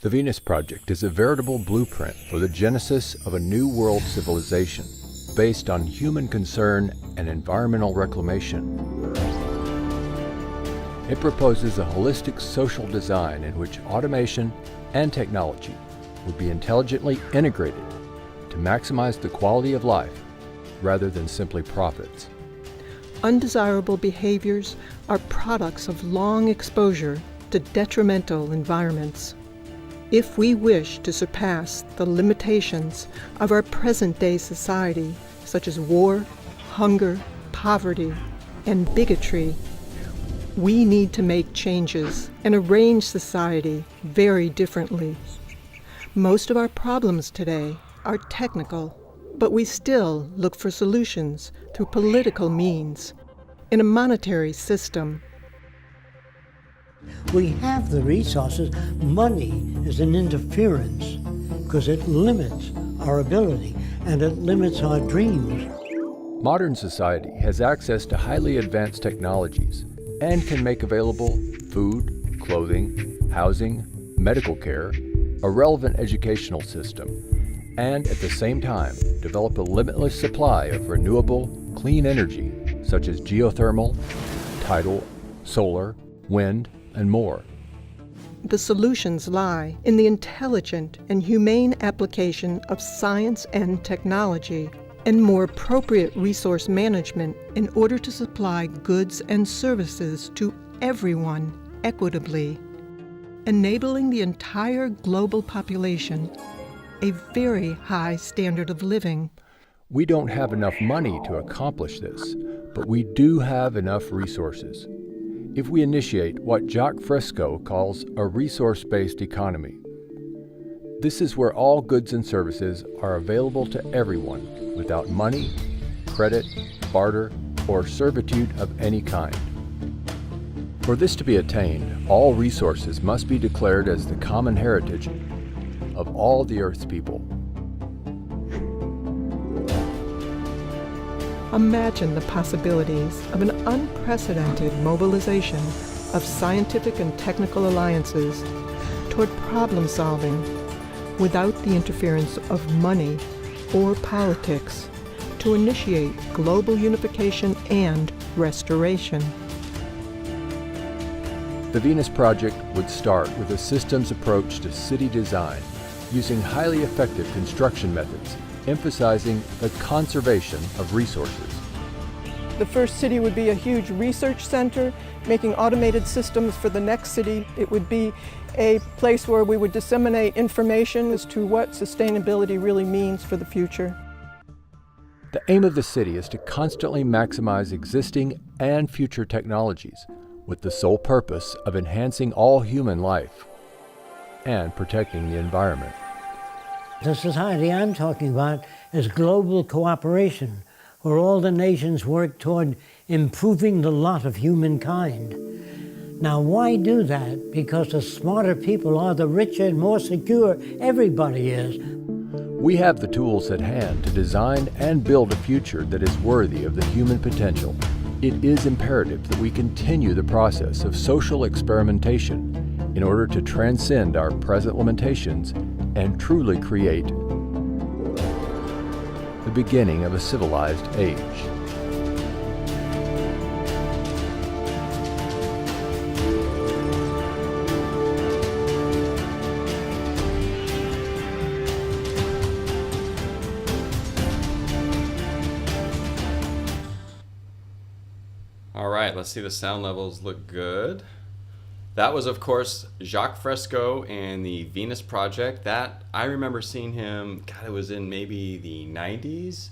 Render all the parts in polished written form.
The Venus Project is a veritable blueprint for the genesis of a new world civilization based on human concern and environmental reclamation. It proposes a holistic social design in which automation and technology would be intelligently integrated to maximize the quality of life rather than simply profits. Undesirable behaviors are products of long exposure to detrimental environments. If we wish to surpass the limitations of our present-day society, such as war, hunger, poverty, and bigotry, we need to make changes and arrange society very differently. Most of our problems today are technical, but we still look for solutions through political means in a monetary system. We have the resources. Money is an interference because it limits our ability and it limits our dreams. Modern society has access to highly advanced technologies and can make available food, clothing, housing, medical care, a relevant educational system, and at the same time develop a limitless supply of renewable, clean energy such as geothermal, tidal, solar, wind, and more. The solutions lie in the intelligent and humane application of science and technology and more appropriate resource management in order to supply goods and services to everyone equitably, enabling the entire global population a very high standard of living. We don't have enough money to accomplish this, but we do have enough resources. If we initiate what Jacques Fresco calls a resource-based economy, this is where all goods and services are available to everyone without money, credit, barter, or servitude of any kind. For this to be attained, all resources must be declared as the common heritage of all the Earth's people. Imagine the possibilities of an unprecedented mobilization of scientific and technical alliances toward problem solving without the interference of money or politics to initiate global unification and restoration. The Venus Project would start with a systems approach to city design using highly effective construction methods, emphasizing the conservation of resources. The first city would be a huge research center, making automated systems for the next city. It would be a place where we would disseminate information as to what sustainability really means for the future. The aim of the city is to constantly maximize existing and future technologies with the sole purpose of enhancing all human life and protecting the environment. The society I'm talking about is global cooperation, where all the nations work toward improving the lot of humankind. Now, why do that? Because the smarter people are, the richer and more secure everybody is. We have the tools at hand to design and build a future that is worthy of the human potential. It is imperative that we continue the process of social experimentation in order to transcend our present limitations and truly create the beginning of a civilized age. All right, let's see, the sound levels look good. That was, of course, Jacques Fresco and the Venus Project. That, I remember seeing him, God, it was in maybe the 90s.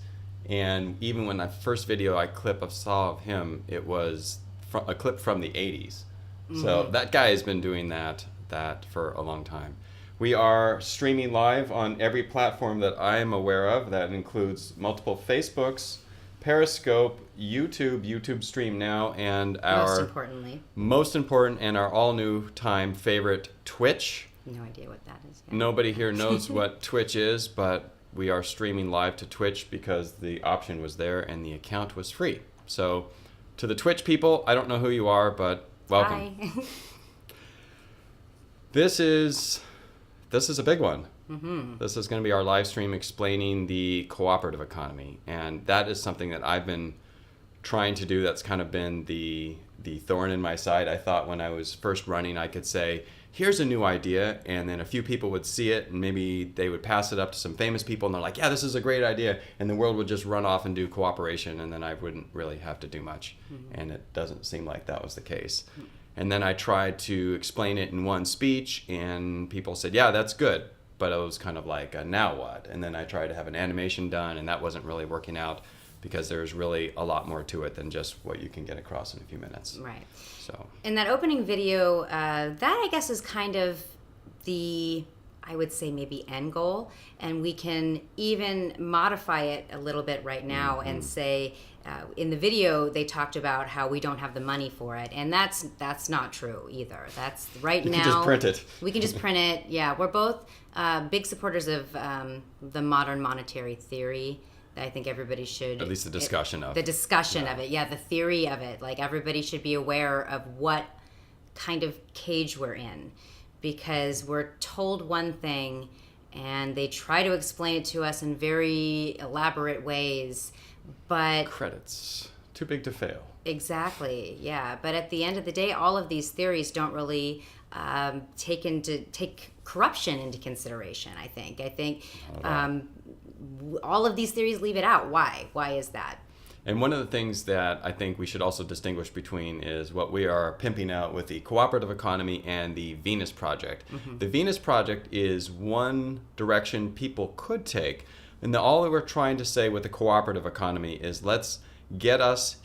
And even when that first video I saw of him, it was a clip from the 80s. Mm-hmm. So that guy has been doing that for a long time. We are streaming live on every platform that I am aware of. That includes multiple Facebooks, Periscope, YouTube Stream Now, and our most important and our all-new time favorite, Twitch. No idea what that is yet. Nobody here knows what Twitch is, but we are streaming live to Twitch because the option was there and the account was free. So to the Twitch people, I don't know who you are, but welcome. Hi. This is this is a big one. This is going to be our live stream explaining the cooperative economy. And that is something that I've been trying to do. That's kind of been the thorn in my side. I thought when I was first running, I could say, here's a new idea, and then a few people would see it, and maybe they would pass it up to some famous people, and they're like, yeah, this is a great idea, and the world would just run off and do cooperation, and then I wouldn't really have to do much. And it doesn't seem like that was the case. And then I tried to explain it in one speech, and people said, yeah, that's good, but it was kind of like, now what? And then I tried to have an animation done, and that wasn't really working out, because there's really a lot more to it than just what you can get across in a few minutes. Right. So in that opening video, that I guess is kind of the, I would say maybe end goal, and we can even modify it a little bit right now and say, in the video they talked about how we don't have the money for it, and that's not true either. That's right now. You can just print it. We can just print it. Yeah, we're both big supporters of the modern monetary theory. I think everybody should, at least the discussion of it, yeah, the theory of it. Like, everybody should be aware of what kind of cage we're in, because we're told one thing and they try to explain it to us in very elaborate ways, but credits too big to fail. Exactly, yeah. But at the end of the day, all of these theories don't really take corruption into consideration. I think all of these theories leave it out. Why is that? And one of the things that I think we should also distinguish between is what we are pimping out with the cooperative economy and the Venus Project. The Venus Project is one direction people could take, and all that we're trying to say with the cooperative economy is, let's get us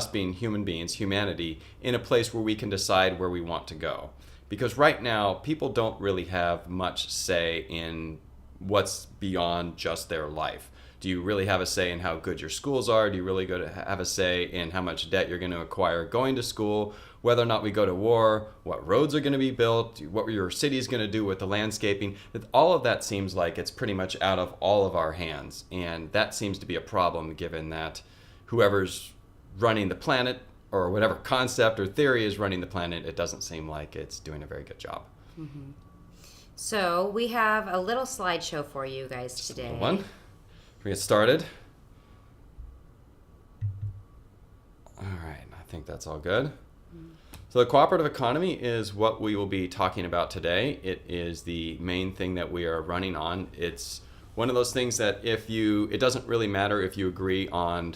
being human beings, humanity, in a place where we can decide where we want to go. Because right now, people don't really have much say in what's beyond just their life. Do you really have a say in how good your schools are? Do you really have a say in how much debt you're going to acquire going to school? Whether or not we go to war? What roads are going to be built? What your city is going to do with the landscaping? All of that seems like it's pretty much out of all of our hands. And that seems to be a problem, given that whoever's running the planet, or whatever concept or theory is running the planet, it doesn't seem like it's doing a very good job. So we have a little slideshow for you guys today. Just a little one. We get started. All right, I think that's all good. So the cooperative economy is what we will be talking about today. It is the main thing that we are running on. It's one of those things that it doesn't really matter if you agree on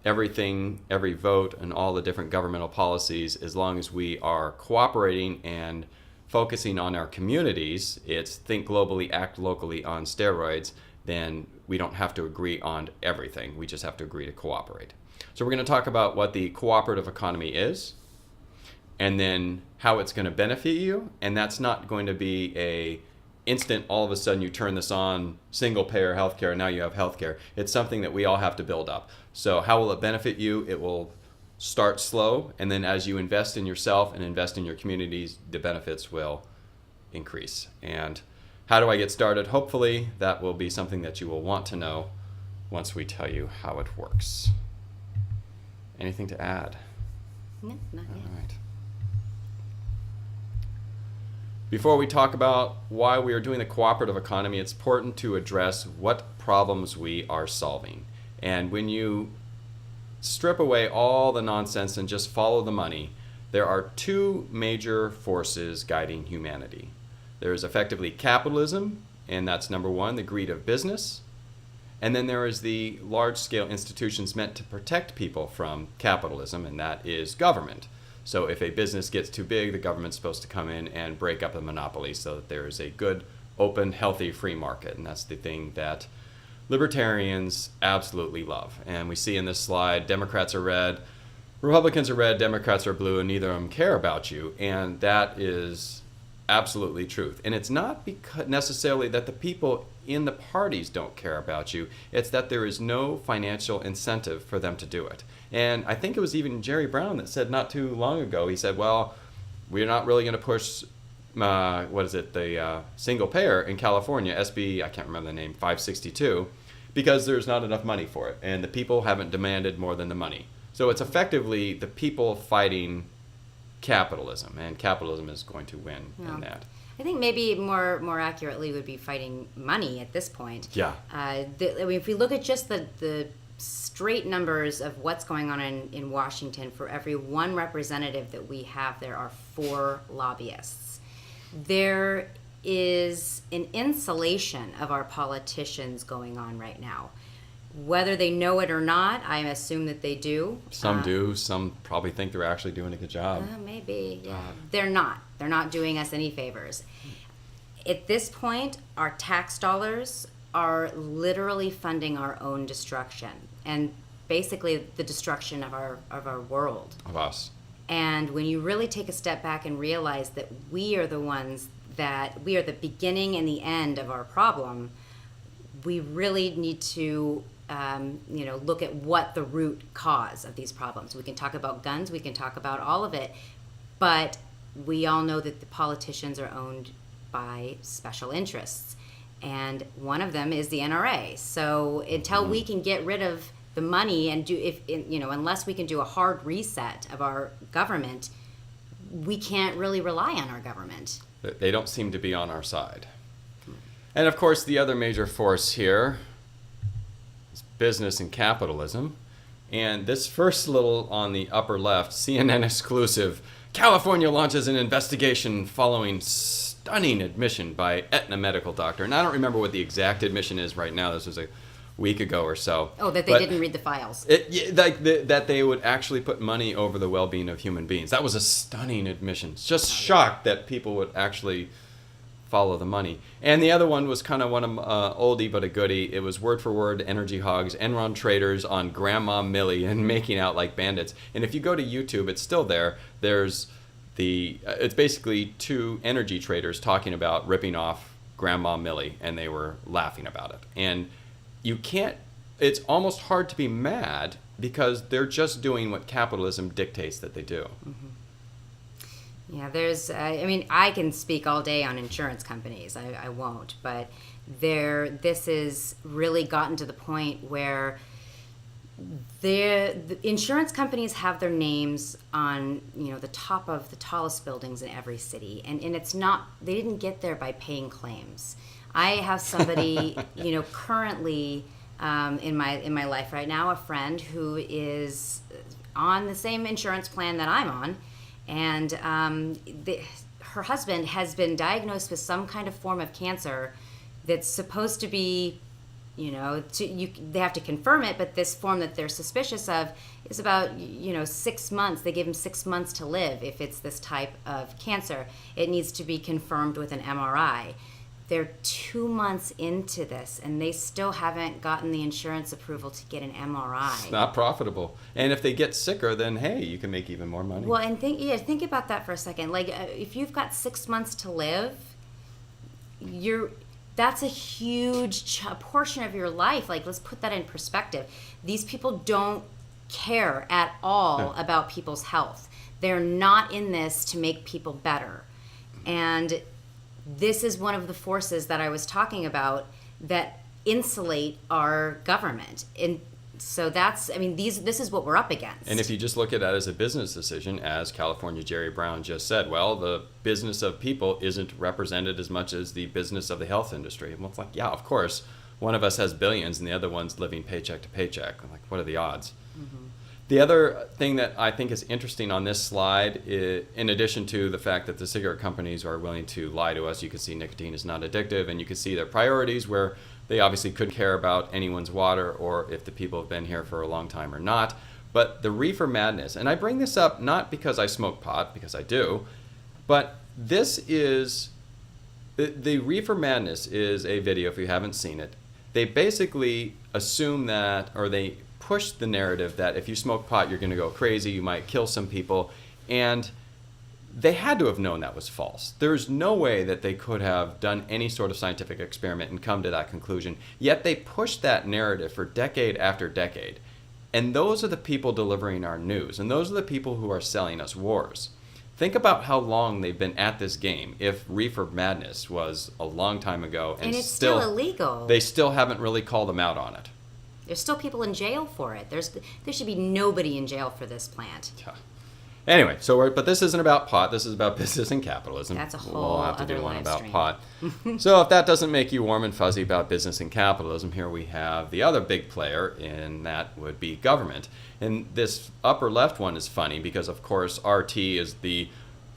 everything, every vote, and all the different governmental policies, as long as we are cooperating and focusing on our communities. It's think globally, act locally on steroids. Then we don't have to agree on everything. We just have to agree to cooperate. So we're going to talk about what the cooperative economy is, and then how it's going to benefit you. And that's not going to be a instant, all of a sudden you turn this on, single payer healthcare, and now you have healthcare. It's something that we all have to build up. So how will it benefit you? It will start slow, and then as you invest in yourself and invest in your communities, the benefits will increase. And how do I get started? Hopefully that will be something that you will want to know once we tell you how it works. Anything to add? No, not yet. All right. Before we talk about why we are doing the cooperative economy, it's important to address what problems we are solving. And when you strip away all the nonsense and just follow the money, there are two major forces guiding humanity. There is effectively capitalism, and that's number one, the greed of business. And then there is the large-scale institutions meant to protect people from capitalism, and that is government. So if a business gets too big, the government's supposed to come in and break up the monopoly so that there is a good, open, healthy, free market. And that's the thing that libertarians absolutely love. And we see in this slide, Democrats are red, Republicans are red, Democrats are blue, and neither of them care about you. And that is absolutely truth. And it's not because necessarily that the people in the parties don't care about you. It's that there is no financial incentive for them to do it. And I think it was even Jerry Brown that said not too long ago, he said, well, we're not really going to push the single payer in California, SB, I can't remember the name, 562, because there's not enough money for it, and the people haven't demanded more than the money. So it's effectively the people fighting capitalism, and capitalism is going to win Yeah. in that. I think maybe more accurately would be fighting money at this point. Yeah. I mean, if we look at just the straight numbers of what's going on in Washington, for every one representative that we have, there are 4 lobbyists. There is an insulation of our politicians going on right now. Whether they know it or not, I assume that they do. Some do, some probably think they're actually doing a good job. Maybe, yeah. They're not. They're not doing us any favors. At this point, our tax dollars are literally funding our own destruction, and basically the destruction of our world. Of us. And when you really take a step back and realize that we are the ones that we are the beginning and the end of our problem, we really need to look at what the root cause of these problems. We can talk about guns, we can talk about all of it, but we all know that the politicians are owned by special interests, and one of them is the NRA. So until we can get rid of the money and unless we can do a hard reset of our government, we can't really rely on our government. They don't seem to be on our side. And of course, the other major force here is business and capitalism. And this first little on the upper left, CNN exclusive, California launches an investigation following stunning admission by Aetna medical doctor. And I don't remember what the exact admission is right now. This was a week ago or so. Oh, that they didn't read the files. That they would actually put money over the well-being of human beings. That was a stunning admission. Just shocked that people would actually follow the money. And the other one was kind of one of oldie but a goodie. It was word for word energy hogs, Enron traders on Grandma Millie and making out like bandits. And if you go to YouTube, it's still there. There's it's basically 2 energy traders talking about ripping off Grandma Millie, and they were laughing about it. And it's almost hard to be mad because they're just doing what capitalism dictates that they do. Mm-hmm. Yeah, I can speak all day on insurance companies. I won't, but this has really gotten to the point where the insurance companies have their names on the top of the tallest buildings in every city, and it's not, they didn't get there by paying claims. I have somebody currently in my life right now, a friend who is on the same insurance plan that I'm on, and her husband has been diagnosed with some kind of form of cancer that's supposed to be, they have to confirm it, but this form that they're suspicious of is about 6 months. They give him 6 months to live if it's this type of cancer. It needs to be confirmed with an MRI. They're 2 months into this, and they still haven't gotten the insurance approval to get an MRI. It's not profitable. And if they get sicker, then hey, you can make even more money. Well, and think about that for a second. Like, if you've got 6 months to live, that's a huge portion of your life. Like, let's put that in perspective. These people don't care at all about people's health. They're not in this to make people better. And this is one of the forces that I was talking about that insulate our government. And so this is what we're up against. And if you just look at it as a business decision, as California Jerry Brown just said, well, the business of people isn't represented as much as the business of the health industry. Well, it's like, yeah, of course, one of us has billions and the other one's living paycheck to paycheck. I'm like, what are the odds? Mm-hmm. The other thing that I think is interesting on this slide, in addition to the fact that the cigarette companies are willing to lie to us, you can see nicotine is not addictive, and you can see their priorities where they obviously couldn't care about anyone's water or if the people have been here for a long time or not. But the reefer madness, and I bring this up not because I smoke pot, because I do, but this is, the reefer madness is a video, if you haven't seen it. They basically assume that, or they push the narrative that if you smoke pot, you're going to go crazy, you might kill some people, and they had to have known that was false. There's no way that they could have done any sort of scientific experiment and come to that conclusion, yet they pushed that narrative for decade after decade. And those are the people delivering our news, and those are the people who are selling us wars. Think about how long they've been at this game. If reefer madness was a long time ago, and it's still illegal. They still haven't really called them out on it. There's still people in jail for it. There should be nobody in jail for this plant. Yeah. Anyway, but this isn't about pot. This is about business and capitalism. That's a whole We'll have to other do one live about stream. pot. So if that doesn't make you warm and fuzzy about business and capitalism, here we have the other big player, and that would be government. And this upper left one is funny because, of course, RT is the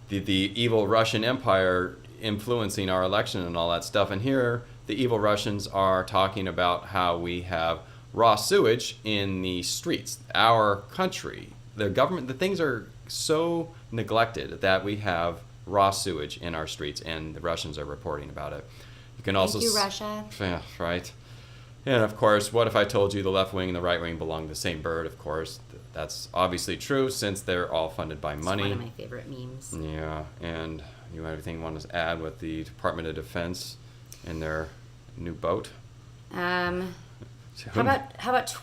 evil Russian Empire influencing our election and all that stuff. And here, the evil Russians are talking about how we have raw sewage in the streets. Our country, the government, the things are so neglected that we have raw sewage in our streets, and the Russians are reporting about it. You can also Thank you, Russia. Yeah, right. And of course, what if I told you the left wing and the right wing belong to the same bird? Of course, that's obviously true since they're all funded by money. It's one of my favorite memes. Yeah, and you have anything you want to add with the Department of Defense and their new boat? How about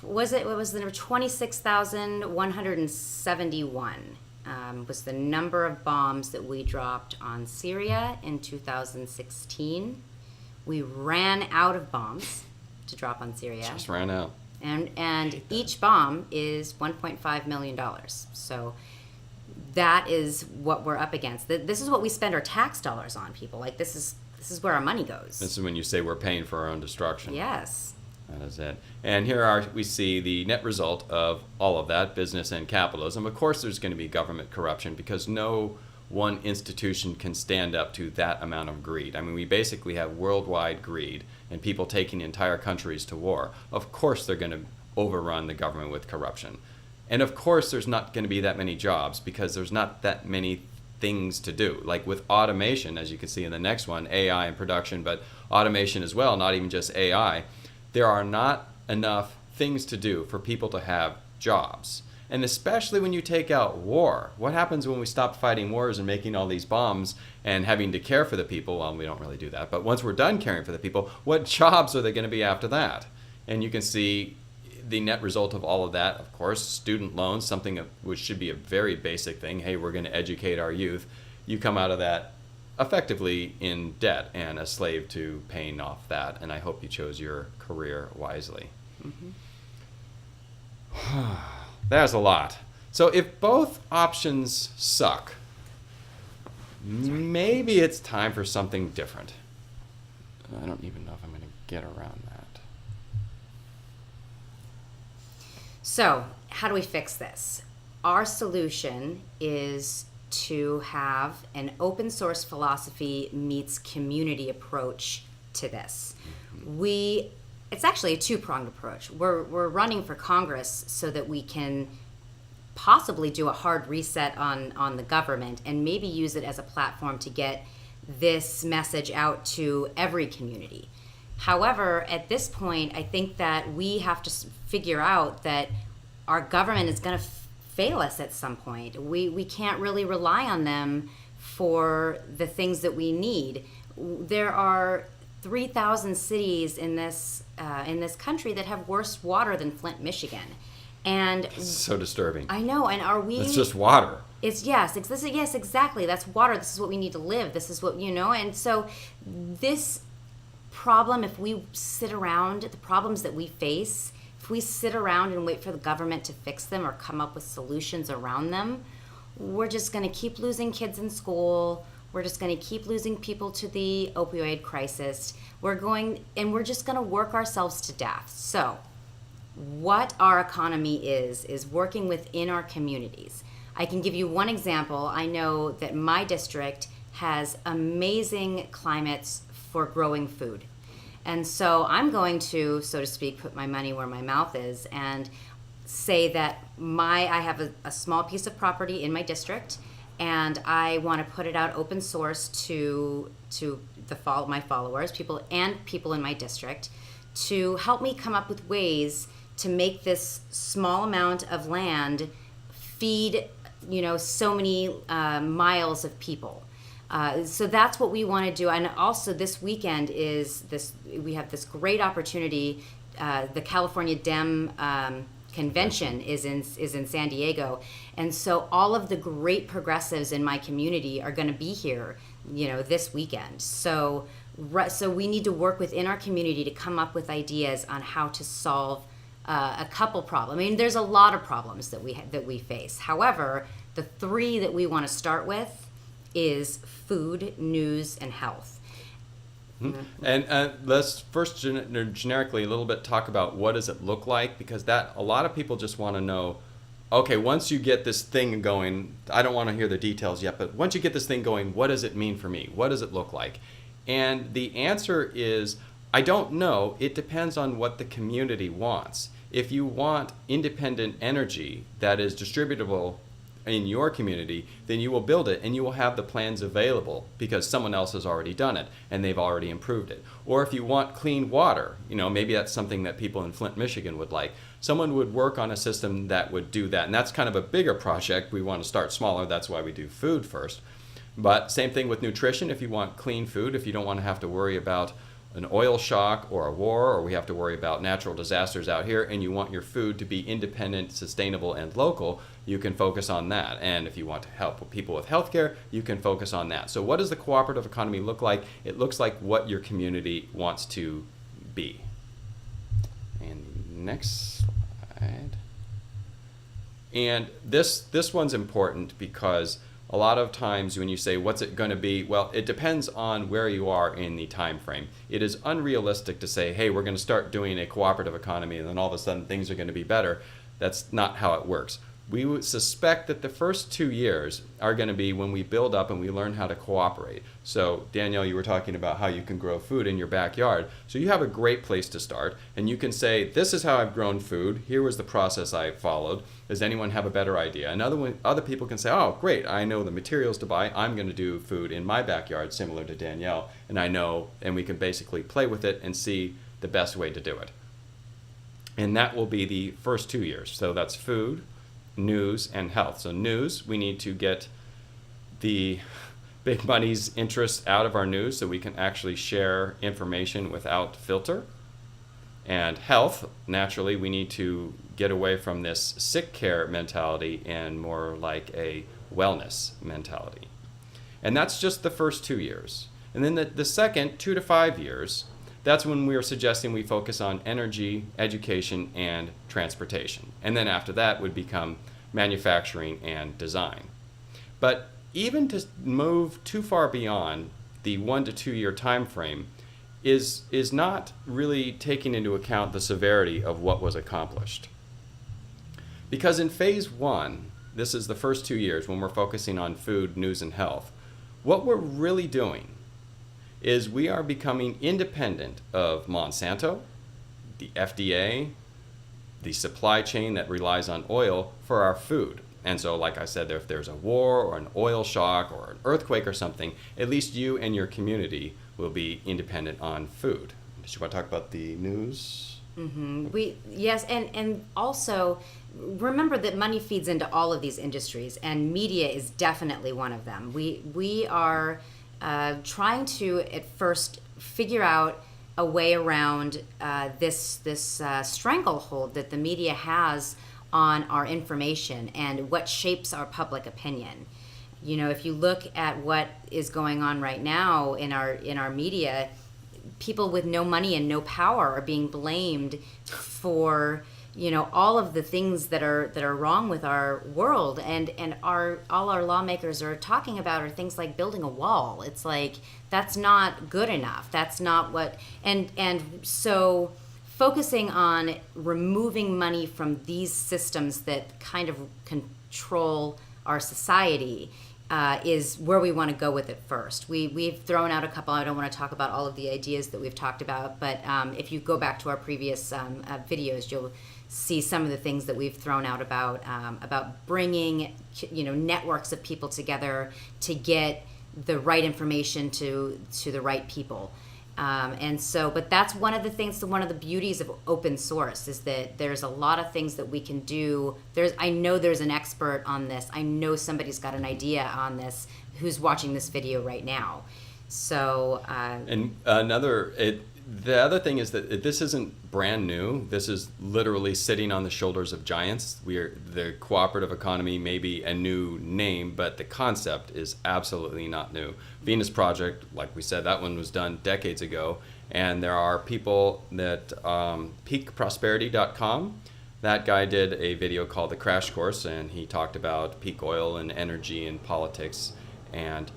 what was the number? 26,171 was the number of bombs that we dropped on Syria in 2016. We ran out of bombs to drop on Syria. Just ran out. And each bomb is $1.5 million. So that is what we're up against. This is what we spend our tax dollars on, people. Like, this is where our money goes. This is when you say we're paying for our own destruction. Yes. That is it. And we see the net result of all of that, business and capitalism. Of course, there's going to be government corruption because no one institution can stand up to that amount of greed. I mean, we basically have worldwide greed and people taking entire countries to war. Of course, they're going to overrun the government with corruption. And of course, there's not going to be that many jobs because there's not that many things to do. Like with automation, as you can see in the next one, AI and production, but automation as well, not even just AI. There are not enough things to do for people to have jobs. And especially when you take out war. What happens when we stop fighting wars and making all these bombs and having to care for the people? Well, we don't really do that. But once we're done caring for the people, what jobs are they going to be after that? And you can see the net result of all of that, of course, student loans, something which should be a very basic thing. Hey, we're going to educate our youth. You come out of that effectively in debt and a slave to paying off that. And I hope you chose your career wisely. Mm-hmm. There's a lot. So if both options suck, maybe it's time for something different. I don't even know if I'm going to get around that. So, how do we fix this? Our solution is to have an open source philosophy meets community approach to this. It's actually a two-pronged approach. We're running for Congress so that we can possibly do a hard reset on the government and maybe use it as a platform to get this message out to every community. However, at this point, I think that we have to figure out that our government is going to fail us at some point. We can't really rely on them for the things that we need. There are 3,000 cities in this country that have worse water than Flint, Michigan, and It's so disturbing. I know. And are we? It's just water. Yes, exactly. That's water. This is what we need to live. This is what and so this problem, if we sit around, the problems that we face, if we sit around and wait for the government to fix them or come up with solutions around them, we're just going to keep losing kids in school. We're just going to keep losing people to the opioid crisis. We're just going to work ourselves to death. So what our economy is working within our communities. I can give you one example. I know that my district has amazing climates for growing food. And so I'm going to, so to speak, put my money where my mouth is and say that I have a small piece of property in my district, and I want to put it out open source to my followers, people in my district, to help me come up with ways to make this small amount of land feed, so many miles of people. So that's what we want to do. And also this weekend we have this great opportunity. The California Dem convention is in San Diego. And so all of the great progressives in my community are going to be here, this weekend. So we need to work within our community to come up with ideas on how to solve a couple problems. I mean, there's a lot of problems that we face. However, The three that we want to start with is food, news, and health. And let's first generically a little bit talk about what does it look like, because that a lot of people just want to know, okay, once you get this thing going, I don't want to hear the details yet, but once you get this thing going, what does it mean for me? What does it look like? And the answer is, I don't know. It depends on what the community wants. If you want independent energy that is distributable in your community, then you will build it and you will have the plans available because someone else has already done it and they've already improved it. Or if you want clean water, maybe that's something that people in Flint, Michigan would like. Someone would work on a system that would do that. And that's kind of a bigger project. We want to start smaller. That's why we do food first. But same thing with nutrition. If you want clean food, if you don't want to have to worry about an oil shock or a war, or we have to worry about natural disasters out here, and you want your food to be independent, sustainable, and local, you can focus on that. And if you want to help people with healthcare, you can focus on that. So what does the cooperative economy look like? It looks like what your community wants to be. And next slide. And this one's important because a lot of times when you say, what's it going to be? Well, it depends on where you are in the time frame. It is unrealistic to say, hey, we're going to start doing a cooperative economy and then all of a sudden things are going to be better. That's not how it works. We would suspect that the first 2 years are going to be when we build up and we learn how to cooperate. So Danielle, you were talking about how you can grow food in your backyard. So you have a great place to start and you can say, this is how I've grown food. Here was the process I followed. Does anyone have a better idea? And other people can say, oh, great, I know the materials to buy. I'm going to do food in my backyard similar to Danielle. And I know, and we can basically play with it and see the best way to do it. And that will be the first 2 years. So that's food, news, and health. So news, we need to get the big money's interest out of our news so we can actually share information without filter. And health, naturally, we need to get away from this sick care mentality and more like a wellness mentality. And that's just the first 2 years. And then the second 2 to 5 years, that's when we are suggesting we focus on energy, education, and transportation. And then after that would become manufacturing and design. But even to move too far beyond the 1 to 2 year time frame is not really taking into account the severity of what was accomplished. Because in phase 1, this is the first 2 years when we're focusing on food, news, and health, what we're really doing is we are becoming independent of Monsanto, the FDA, the supply chain that relies on oil for our food. And so, like I said, if there's a war or an oil shock or an earthquake or something, at least you and your community will be independent on food. Did you want to talk about the news? Mm-hmm. Yes, and also remember that money feeds into all of these industries, and media is definitely one of them. We are trying to at first figure out a way around this stranglehold that the media has on our information and what shapes our public opinion. If you look at what is going on right now in our media, people with no money and no power are being blamed for all of the things that are wrong with our world, and all our lawmakers are talking about are things like building a wall. It's like that's not good enough. That's not what and so focusing on removing money from these systems that kind of control our society is where we want to go with it first. We've thrown out a couple. I don't want to talk about all of the ideas that we've talked about, but if you go back to our previous videos, you'll see some of the things that we've thrown out about bringing networks of people together to get the right information to the right people. But that's one of the things, one of the beauties of open source is that there's a lot of things that we can do. I know there's an expert on this. I know somebody's got an idea on this who's watching this video right now. So, the other thing is that this isn't brand new. This is literally sitting on the shoulders of giants. The cooperative economy may be a new name, but the concept is absolutely not new. Venus Project, like we said, that one was done decades ago. And there are people that peakprosperity.com That guy did a video called The Crash Course, and he talked about peak oil and energy and politics. And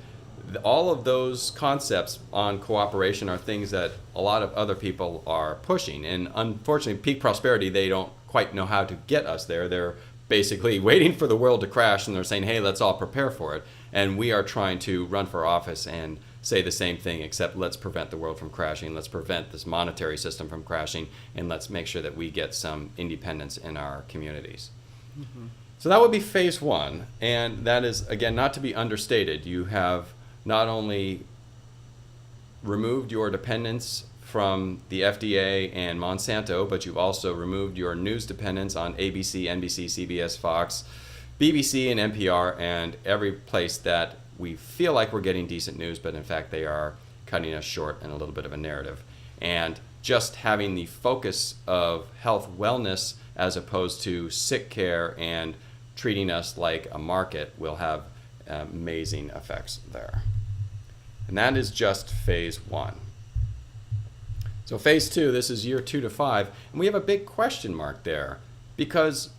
all of those concepts on cooperation are things that a lot of other people are pushing. And unfortunately, peak prosperity, they don't quite know how to get us there. They're basically waiting for the world to crash, and they're saying, hey, let's all prepare for it. And we are trying to run for office and say the same thing, except let's prevent the world from crashing, let's prevent this monetary system from crashing, and let's make sure that we get some independence in our communities. Mm-hmm. So that would be phase one, and that is, again, not to be understated. You have not only removed your dependence from the FDA and Monsanto, but you've also removed your news dependence on ABC, NBC, CBS, Fox, BBC, and NPR, and every place that we feel like we're getting decent news, but in fact they are cutting us short in a little bit of a narrative. And just having the focus of health wellness as opposed to sick care and treating us like a market will have amazing effects there. And that is just phase one. So phase two, this is year 2 to 5, and we have a big question mark there, because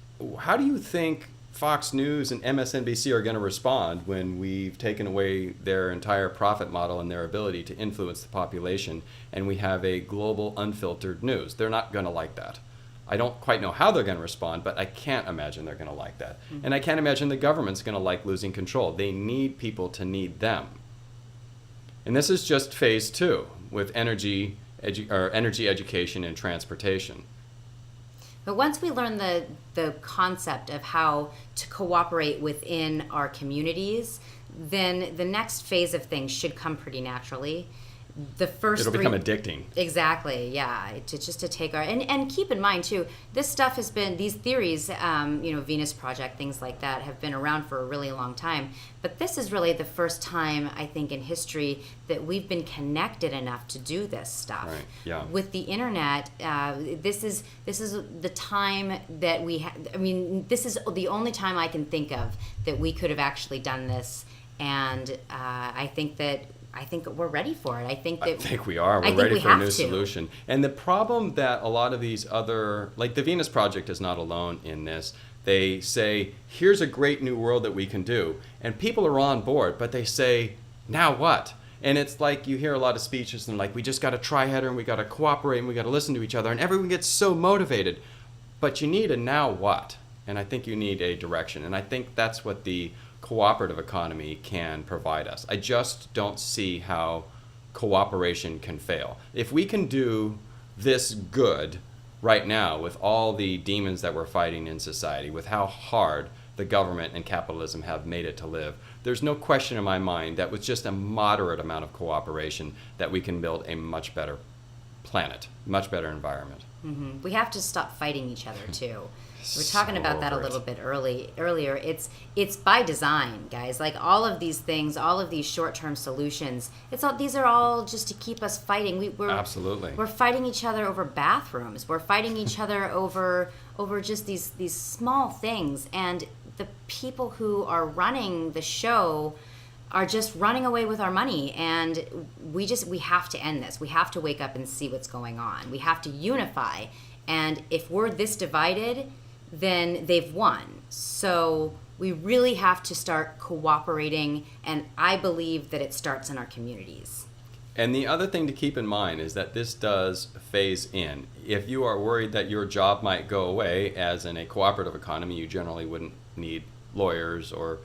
how do you think Fox News and MSNBC are going to respond when we've taken away their entire profit model and their ability to influence the population, and we have a global unfiltered news? They're not going to like that. I don't quite know how they're going to respond, but I can't imagine they're going to like that. Mm-hmm. And I can't imagine the government's going to like losing control. They need people to need them. And this is just phase 2 with energy education and transportation. But once we learn the concept of how to cooperate within our communities, then the next phase of things should come pretty naturally. The first It'll become addicting. Exactly, yeah. To take our and keep in mind too, this stuff has been, these theories, Venus Project, things like that, have been around for a really long time. But this is really the first time, I think, in history that we've been connected enough to do this stuff. Right. Yeah. With the internet, this is the time that we have. I mean, this is the only time I can think of that we could have actually done this, and I think we're ready for it. I think we are. We're ready for a new solution. And the problem that a lot of these other, like the Venus Project is not alone in this. They say, here's a great new world that we can do. And people are on board, but they say, now what? And it's like you hear a lot of speeches and like, we just got to try harder and we got to cooperate and we got to listen to each other. And everyone gets so motivated. But you need a now what? And I think you need a direction. And I think that's what the cooperative economy can provide us. I just don't see how cooperation can fail. If we can do this good right now with all the demons that we're fighting in society, with how hard the government and capitalism have made it to live, there's no question in my mind that with just a moderate amount of cooperation that we can build a much better planet, much better environment. Mm-hmm. We have to stop fighting each other too. We're talking about that a little bit earlier. It's by design, guys. Like all of these things, all of these short-term solutions, these are all just to keep us fighting. Absolutely. We're fighting each other over bathrooms. We're fighting each other over just these small things. And the people who are running the show are just running away with our money, and we have to end this. We have to wake up and see what's going on. We have to unify. And if we're this divided, then they've won. So we really have to start cooperating, and I believe that it starts in our communities. And the other thing to keep in mind is that this does phase in. If you are worried that your job might go away, as in a cooperative economy, you generally wouldn't need lawyers or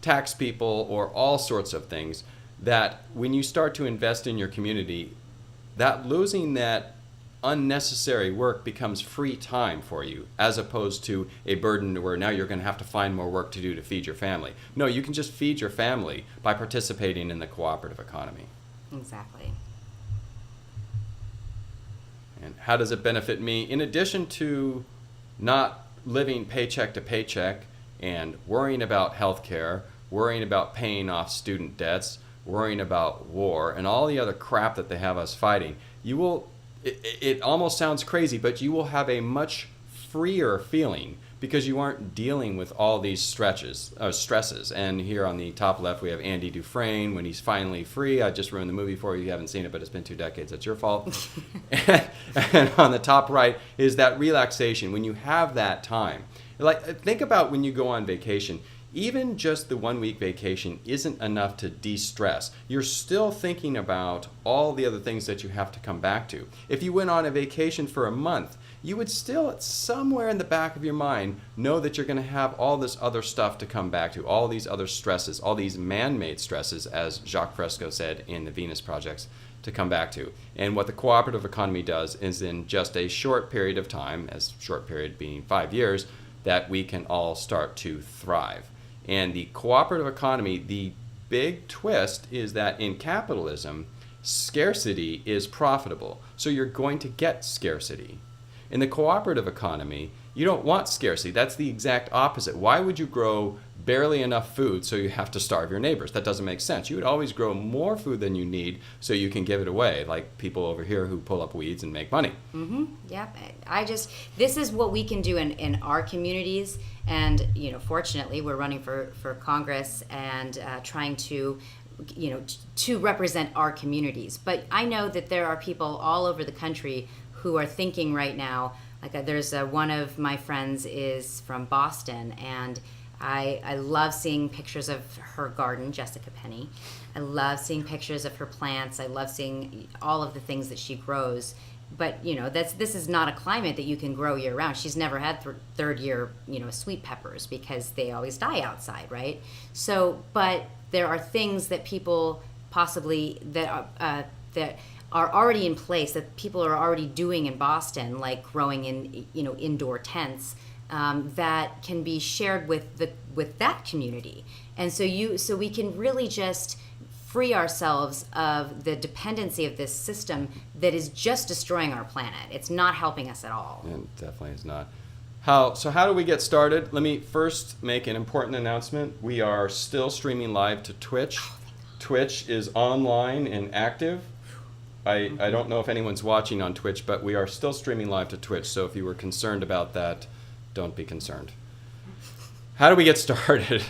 tax people or all sorts of things, that when you start to invest in your community, that losing that unnecessary work becomes free time for you, as opposed to a burden where now you're going to have to find more work to do to feed your family. No, you can just feed your family by participating in the cooperative economy. Exactly. And how does it benefit me? In addition to not living paycheck to paycheck and worrying about health care, worrying about paying off student debts, worrying about war, and all the other crap that they have us fighting, you will, it almost sounds crazy, but you will have a much freer feeling because you aren't dealing with all these stresses. And here on the top left, we have Andy Dufresne when he's finally free. I just ruined the movie for you. You haven't seen it, but it's been 2 decades. That's your fault. And on the top right is that relaxation when you have that time. Like, think about when you go on vacation. Even just the 1 week vacation isn't enough to de-stress. You're still thinking about all the other things that you have to come back to. If you went on a vacation for a month, you would still, somewhere in the back of your mind, know that you're going to have all this other stuff to come back to, all these other stresses, all these man-made stresses, as Jacques Fresco said in the Venus Projects, to come back to. And what the cooperative economy does is in just a short period of time, as short period being 5 years, that we can all start to thrive. And the cooperative economy, the big twist is that in capitalism, scarcity is profitable. So you're going to get scarcity. In the cooperative economy, you don't want scarcity. That's the exact opposite. Why would you grow barely enough food so you have to starve your neighbors? That doesn't make sense. You would always grow more food than you need so you can give it away, like people over here who pull up weeds and make money. Mm-hmm. Yep. This is what we can do in our communities. And, fortunately, we're running for Congress and trying to to represent our communities. But I know that there are people all over the country who are thinking right now, like there's one of my friends is from Boston, and I love seeing pictures of her garden, Jessica Penny. I love seeing pictures of her plants. I love seeing all of the things that she grows. But, this is not a climate that you can grow year round. She's never had third year, sweet peppers because they always die outside, right? So, but there are things that people possibly that are already in place, that people are already doing in Boston, like growing in indoor tents, that can be shared with that community. And so we can really just free ourselves of the dependency of this system that is just destroying our planet. It's not helping us at all. It definitely is not. So how do we get started? Let me first make an important announcement. We are still streaming live to Twitch. Twitch is online and active. I don't know if anyone's watching on Twitch, but we are still streaming live to Twitch, so if you were concerned about that, don't be concerned. How do we get started?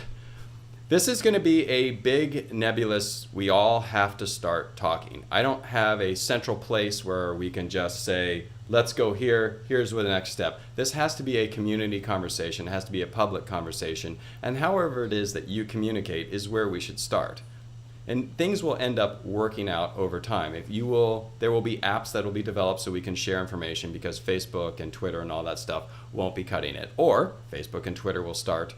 This is going to be a big nebulous, we all have to start talking. I don't have a central place where we can just say, let's go here, here's the next step. This has to be a community conversation, it has to be a public conversation, and however it is that you communicate is where we should start. And things will end up working out over time. There will be apps that will be developed so we can share information, because Facebook and Twitter and all that stuff won't be cutting it. Or Facebook and Twitter will start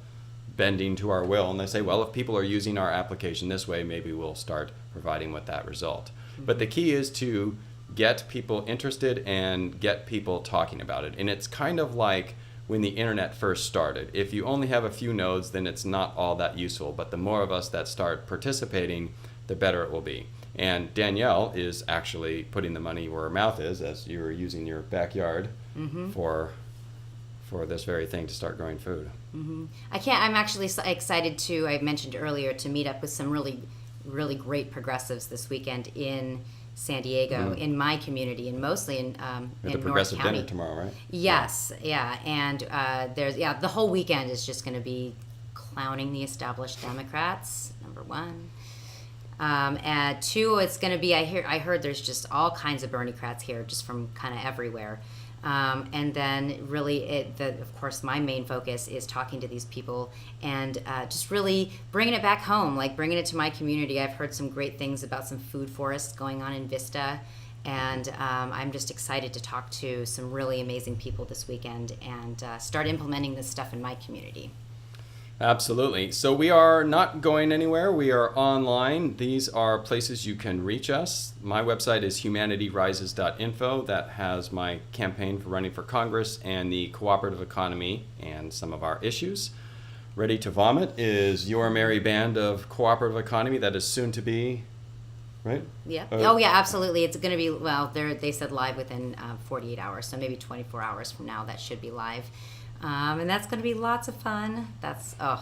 bending to our will, and they say, well, if people are using our application this way, maybe we'll start providing with that result. But the key is to get people interested and get people talking about it. And it's kind of like when the internet first started. If you only have a few nodes, then it's not all that useful. But the more of us that start participating, the better it will be. And Danielle is actually putting the money where her mouth is, as you were using your backyard for this very thing to start growing food. Mm-hmm. I'm actually excited to, I mentioned earlier, to meet up with some really, really great progressives this weekend in San Diego, in my community, and mostly in the North progressive County. dinner tomorrow, right? Yes, yeah, and the whole weekend is just going to be clowning the established Democrats, number one. And two, it's going to be, I heard there's just all kinds of Bernie-crats here, just from kind of everywhere. And then really, of course, my main focus is talking to these people and just really bringing it back home, like bringing it to my community. I've heard some great things about some food forests going on in Vista, and I'm just excited to talk to some really amazing people this weekend and start implementing this stuff in my community. Absolutely. So we are not going anywhere. We are online. These are places you can reach us. My website is humanitarises.info. That has my campaign for running for Congress and the cooperative economy and some of our issues. Ready to Vomit is your merry band of cooperative economy that is soon to be, right? Yeah. Oh, yeah, absolutely. It's going to be, well, they said live within 48 hours, so maybe 24 hours from now that should be live. And that's going to be lots of fun. I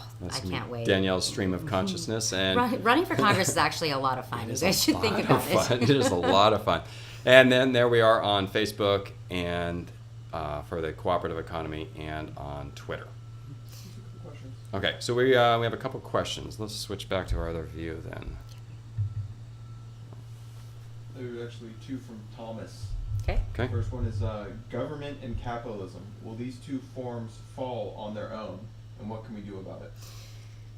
can't wait. Danielle's stream of consciousness. And running for Congress is actually a lot of fun. You guys should think about it. It is a lot of fun. And then there we are on Facebook and for the cooperative economy and on Twitter. Okay, so we have a couple questions. Let's switch back to our other view then. There are actually two from Thomas. Okay. Okay. The first one is government and capitalism. Will these two forms fall on their own, and what can we do about it?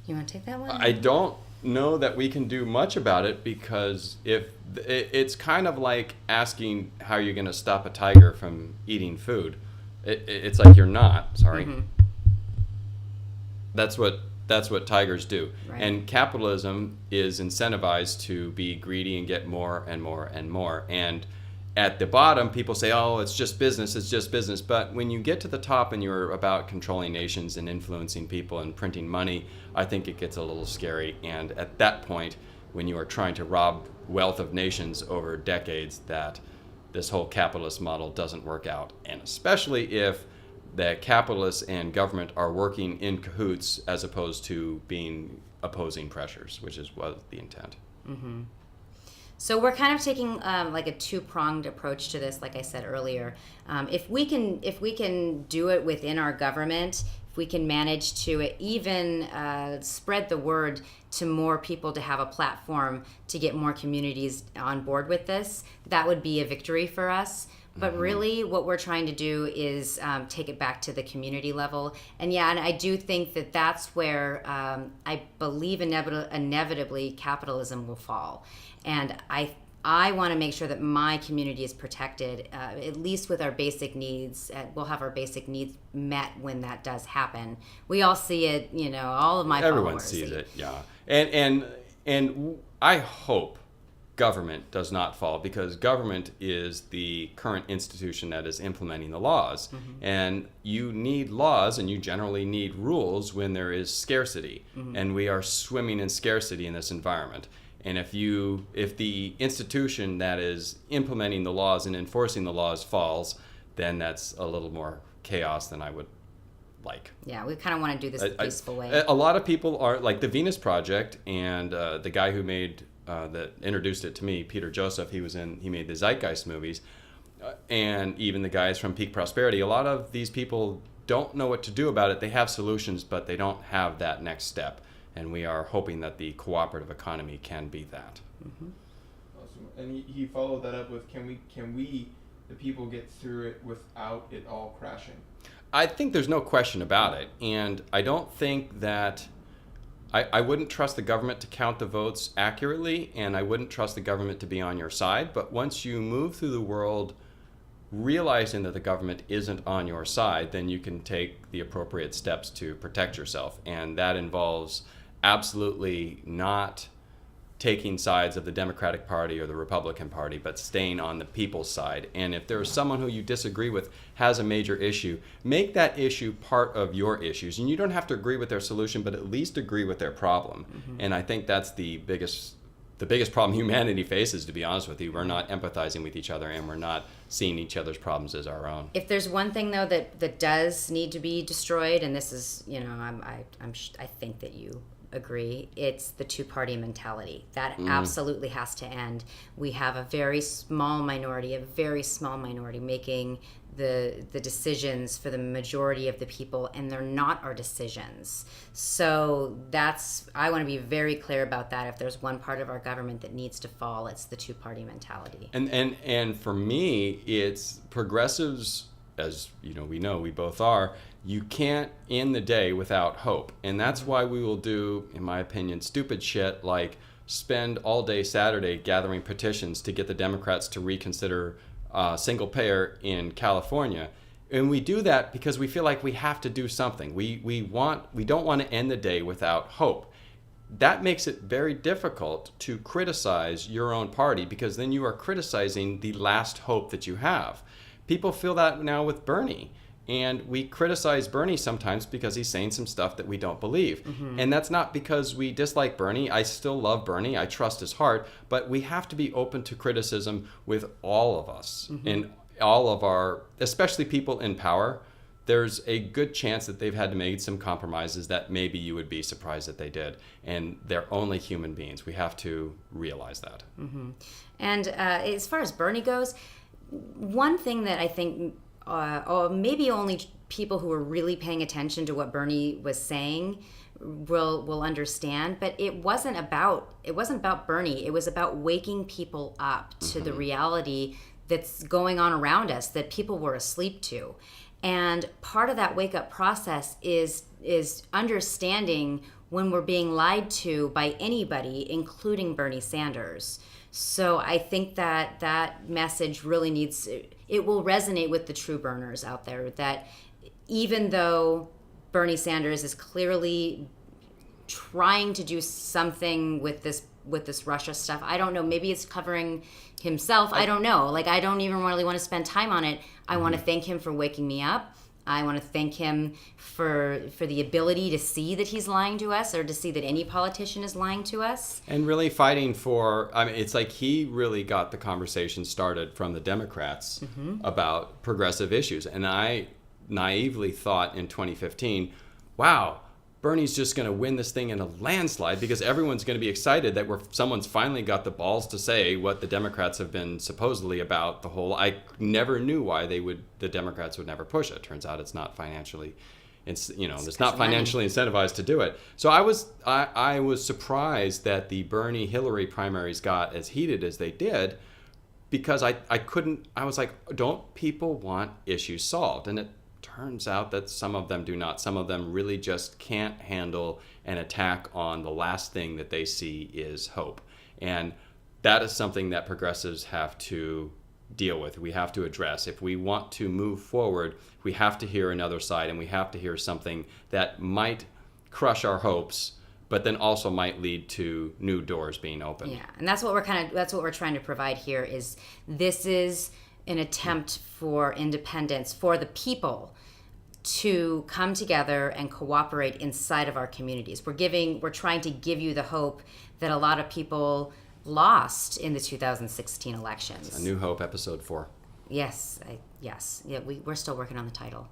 You want to take that one? I don't know that we can do much about it, because if it's kind of like asking how you're going to stop a tiger from eating food. It's like you're not. Sorry. Mhm. That's what tigers do. Right. And capitalism is incentivized to be greedy and get more and more and more. And at the bottom, people say, oh, it's just business, it's just business. But when you get to the top and you're about controlling nations and influencing people and printing money, I think it gets a little scary. And at that point, when you are trying to rob wealth of nations over decades, that this whole capitalist model doesn't work out. And especially if the capitalists and government are working in cahoots as opposed to being opposing pressures, which was the intent. Mm-hmm. So we're kind of taking like a two-pronged approach to this, like I said earlier. If we can do it within our government, if we can manage to even spread the word to more people to have a platform to get more communities on board with this, that would be a victory for us. But really, what we're trying to do is take it back to the community level. And yeah, and I do think that that's where I believe inevitably capitalism will fall. And I want to make sure that my community is protected, at least with our basic needs. We'll have our basic needs met when that does happen. We all see it, all of my Everyone followers sees see it, yeah. And I hope government does not fall, because government is the current institution that is implementing the laws. And you need laws, and you generally need rules when there is scarcity. And we are swimming in scarcity in this environment. And if the institution that is implementing the laws and enforcing the laws falls, then that's a little more chaos than I would like. Yeah, we kind of want to do this the peaceful way. A lot of people are like the Venus Project, and the guy who made that introduced it to me, Peter Joseph. He made the Zeitgeist movies, and even the guys from Peak Prosperity. A lot of these people don't know what to do about it. They have solutions, but they don't have that next step. And we are hoping that the cooperative economy can be that. Awesome. And he followed that up with, can we, the people, get through it without it all crashing? I think there's no question about it. And I don't think that, I wouldn't trust the government to count the votes accurately, and I wouldn't trust the government to be on your side. But once you move through the world realizing that the government isn't on your side, then you can take the appropriate steps to protect yourself. And that involves absolutely not taking sides of the Democratic Party or the Republican Party, but staying on the people's side. And if there's someone who you disagree with has a major issue, make that issue part of your issues. And you don't have to agree with their solution, but at least agree with their problem. And I think that's the biggest problem humanity faces, to be honest with you. We're not empathizing with each other, and we're not seeing each other's problems as our own. If there's one thing though that does need to be destroyed, and this is, I think that you agree, it's the two-party mentality. That absolutely has to end. We have a very small minority making the decisions for the majority of the people, and they're not our decisions. So I want to be very clear about that. If there's one part of our government that needs to fall, it's the two-party mentality. And for me, it's progressives, as we both are. You can't end the day without hope. And that's why we will do, in my opinion, stupid shit like spend all day Saturday gathering petitions to get the Democrats to reconsider single payer in California. And we do that because we feel like we have to do something. We don't want to end the day without hope. That makes it very difficult to criticize your own party, because then you are criticizing the last hope that you have. People feel that now with Bernie. And we criticize Bernie sometimes because he's saying some stuff that we don't believe. And that's not because we dislike Bernie. I still love Bernie. I trust his heart. But we have to be open to criticism with all of us. And all of our, especially people in power, there's a good chance that they've had to make some compromises that maybe you would be surprised that they did. And they're only human beings. We have to realize that. And as far as Bernie goes, one thing that I think or maybe only people who were really paying attention to what Bernie was saying will understand. But it wasn't about Bernie. It was about waking people up to the reality that's going on around us that people were asleep to. And part of that wake up process is understanding when we're being lied to by anybody, including Bernie Sanders. So I think that message really it will resonate with the true Berners out there, that even though Bernie Sanders is clearly trying to do something with this Russia stuff, I don't know, maybe it's covering himself, I don't know. Like, I don't even really want to spend time on it. I want to thank him for waking me up. I want to thank him for the ability to see that he's lying to us, or to see that any politician is lying to us. And really fighting for, I mean, it's like he really got the conversation started from the Democrats about progressive issues. And I naively thought in 2015, wow, Bernie's just going to win this thing in a landslide, because everyone's going to be excited that someone's finally got the balls to say what the Democrats have been supposedly about the whole. I never knew why the Democrats would never push it. Turns out it's not financially, it's not financially incentivized to do it. So I was surprised that the Bernie Hillary primaries got as heated as they did, because I was like, don't people want issues solved? And it turns out that some of them do not. Some of them really just can't handle an attack on the last thing that they see is hope. And that is something that progressives have to deal with. We have to address. If we want to move forward, we have to hear another side, and we have to hear something that might crush our hopes, but then also might lead to new doors being opened. Yeah, and that's what we're trying to provide here. This is an attempt for independence, for the people to come together and cooperate inside of our communities. We're trying to give you the hope that a lot of people lost in the 2016 elections. A New Hope, episode 4. Yes. Yeah, we're still working on the title.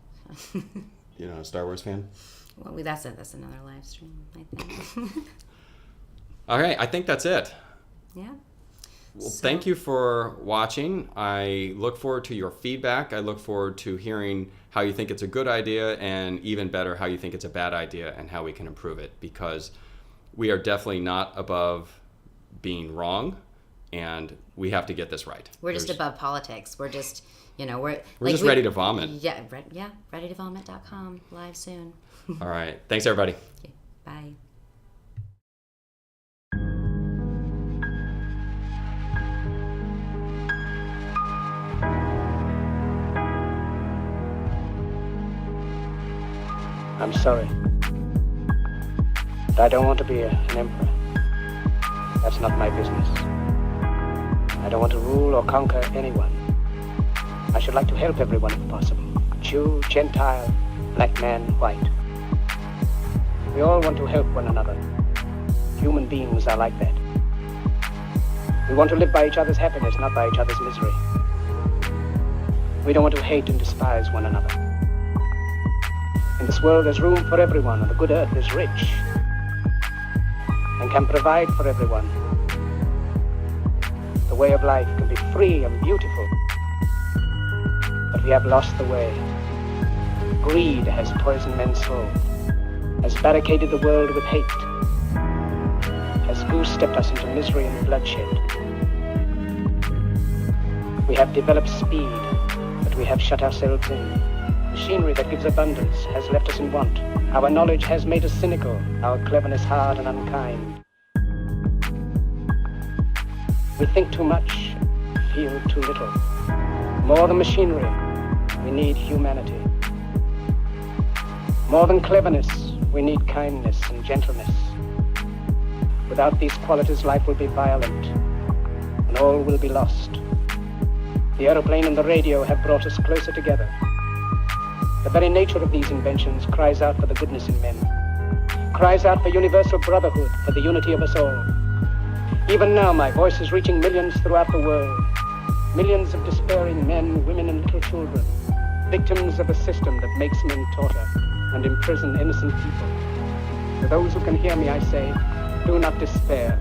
You're not a Star Wars fan? Well, that's another live stream, I think. All right, I think that's it. Yeah. Well, thank you for watching. I look forward to your feedback. I look forward to hearing how you think it's a good idea, and even better, how you think it's a bad idea and how we can improve it, because we are definitely not above being wrong, and we have to get this right. We're just above politics. We're just, we're just ready to vomit. Yeah, readytovomit.com, live soon. All right. Thanks, everybody. Okay, bye. I'm sorry, but I don't want to be an emperor. That's not my business. I don't want to rule or conquer anyone. I should like to help everyone if possible. Jew, Gentile, black man, white. We all want to help one another. Human beings are like that. We want to live by each other's happiness, not by each other's misery. We don't want to hate and despise one another. In this world, there's room for everyone, and the good earth is rich and can provide for everyone. The way of life can be free and beautiful, but we have lost the way. Greed has poisoned men's soul, has barricaded the world with hate, has goose-stepped us into misery and bloodshed. We have developed speed, but we have shut ourselves in. Machinery that gives abundance has left us in want. Our knowledge has made us cynical, our cleverness hard and unkind. We think too much, feel too little. More than machinery, we need humanity. More than cleverness, we need kindness and gentleness. Without these qualities, life will be violent, and all will be lost. The aeroplane and the radio have brought us closer together. The very nature of these inventions cries out for the goodness in men, cries out for universal brotherhood, for the unity of us all. Even now, my voice is reaching millions throughout the world, millions of despairing men, women, and little children, victims of a system that makes men torture and imprison innocent people. To those who can hear me, I say, do not despair.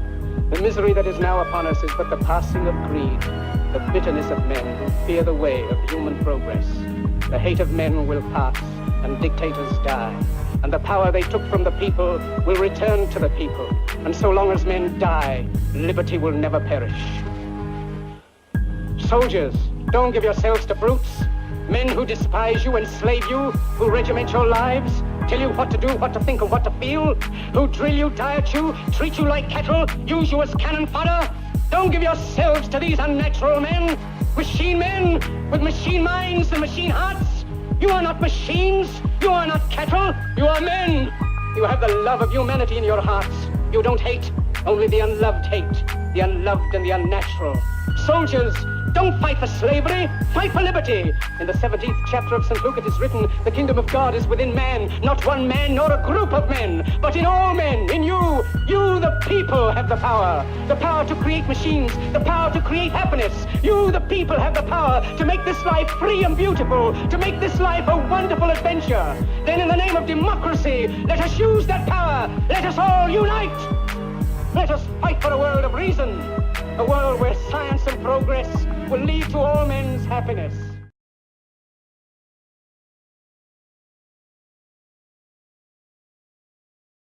The misery that is now upon us is but the passing of greed, the bitterness of men who fear the way of human progress. The hate of men will pass, and dictators die. and the power they took from the people will return to the people. And so long as men die, liberty will never perish. Soldiers, don't give yourselves to brutes, men who despise you, enslave you, who regiment your lives, tell you what to do, what to think, and what to feel, who drill you, diet you, treat you like cattle, use you as cannon fodder. Don't give yourselves to these unnatural men with machine minds and machine hearts. You are not machines, you are not cattle, you are men. You have the love of humanity in your hearts. You don't hate, only the unloved hate, the unloved and the unnatural. Soldiers, don't fight for slavery, fight for liberty. In the 17th chapter of St. Luke it is written, the kingdom of God is within man, not one man nor a group of men, but in all men, in you. You, the people, have the power to create machines, the power to create happiness. You, the people, have the power to make this life free and beautiful, to make this life a wonderful adventure. Then in the name of democracy, let us use that power. Let us all unite. Let us fight for a world of reason, a world where science and progress will lead to all men's happiness.